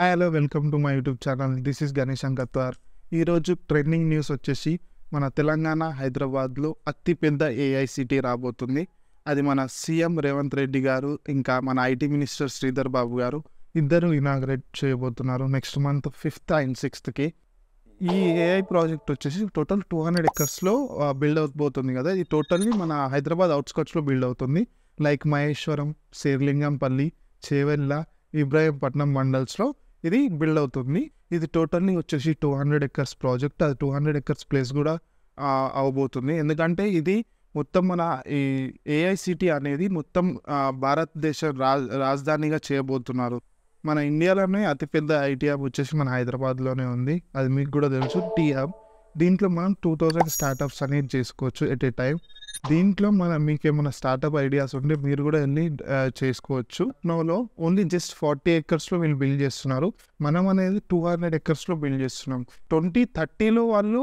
Hello welcome to my YouTube channel. This is Ganesh Ankatwar. ఈరోజు trending news వచ్చేసి మన తెలంగాణ హైదరాబాద్లో అతిపెద్ద ఏఐసిటీ రాబోతుంది. అది మన సీఎం రేవంత్ రెడ్డి గారు ఇంకా మన ఐటీ మినిస్టర్ శ్రీధర్ బాబు గారు ఇద్దరు ఇనాగ్రేట్ చేయబోతున్నారు next month 5th and 6th. ఈ ఏఐ ప్రాజెక్ట్ వచ్చేసి టోటల్ 200 ఎకర్స్లో బిల్డ్ అవబోతుంది కదా. ఇది టోటల్లీ మన హైదరాబాద్ అవుట్స్కట్స్లో బిల్డ్ అవుతుంది. లైక్ మహేశ్వరం, శేర్లింగంపల్లి, చేవెళ్ళ, ఇబ్రాహీంపట్నం మండల్స్లో ఇది బిల్డ్ అవుతుంది. ఇది టోటల్లీ వచ్చేసి 200 ఎకర్స్ ప్రాజెక్ట్. అది 200 ఎకర్స్ ప్లేస్ కూడా అవబోతుంది. ఎందుకంటే ఇది మొత్తం మన ఈ ఏఐసిటీ అనేది మొత్తం భారతదేశ రాజధానిగా చేయబోతున్నారు. మన ఇండియాలోనే అతిపెద్ద ఐటీ హబ్ వచ్చేసి మన హైదరాబాద్లోనే ఉంది. అది మీకు కూడా తెలుసు, టీ హబ్. దీంట్లో మనం 2000 స్టార్టప్స్ అనేది చేసుకోవచ్చు ఎట్ ఏ టైం. దీంట్లో మీకు ఏమైనా స్టార్టప్ ఐడియాస్ ఉంటే మీరు కూడా వెళ్ళి చేసుకోవచ్చు. నోలో ఓన్లీ జస్ట్ 40 ఎకర్స్లో వీళ్ళు బిల్డ్ చేస్తున్నారు. మనం అనేది 200 ఎకర్స్లో బిల్డ్ చేస్తున్నాం. 2030లో వాళ్ళు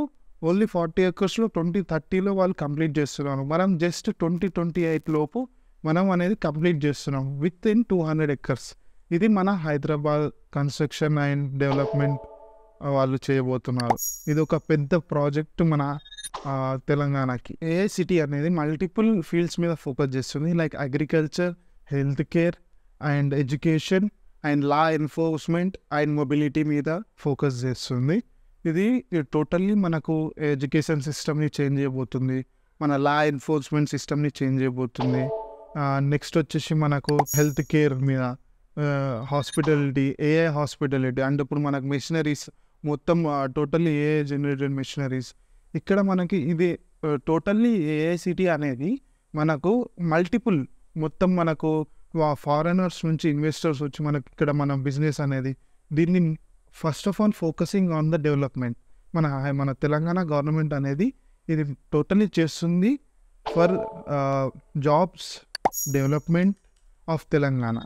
ఓన్లీ 40 ఎకర్స్లో 2030లో వాళ్ళు కంప్లీట్ చేస్తున్నారు. మనం జస్ట్ 2028 లోపు మనం అనేది కంప్లీట్ చేస్తున్నాం విత్ ఇన్ 200 ఎకర్స్. ఇది మన హైదరాబాద్ కన్స్ట్రక్షన్ అండ్ డెవలప్మెంట్ వాళ్ళు చేయబోతున్నారు. ఇది ఒక పెద్ద ప్రాజెక్ట్ మన తెలంగాణకి. ఏఐసిటీ అనేది మల్టిపుల్ ఫీల్డ్స్ మీద ఫోకస్ చేస్తుంది. Like agriculture, health care and education and law enforcement and mobility మీద ఫోకస్ చేస్తుంది. ఇది టోటల్లీ మనకు ఎడ్యుకేషన్ సిస్టమ్ని చేంజ్ చేయబోతుంది, మన లా ఎన్ఫోర్స్మెంట్ సిస్టమ్ని చేంజ్ చేయబోతుంది. నెక్స్ట్ వచ్చేసి మనకు హెల్త్ కేర్ మీద, హాస్పిటాలిటీ, ఏఐ హాస్పిటాలిటీ. అంటే ఇప్పుడు మనకు మెషినరీస్ మొత్తం టోటల్లీ ఏఐ జనరేటెడ్ మెషినరీస్. ఇక్కడ మనకి ఇది టోటల్లీ ఏఐసిటీ అనేది మనకు మల్టిపుల్ మొత్తం మనకు ఫారెనర్స్ నుంచి ఇన్వెస్టర్స్ వచ్చి మనకి ఇక్కడ మన బిజినెస్ అనేది దీన్ని first of all focusing on the development. మన తెలంగాణ గవర్నమెంట్ అనేది ఇది టోటల్లీ చేస్తుంది for jobs development of Telangana.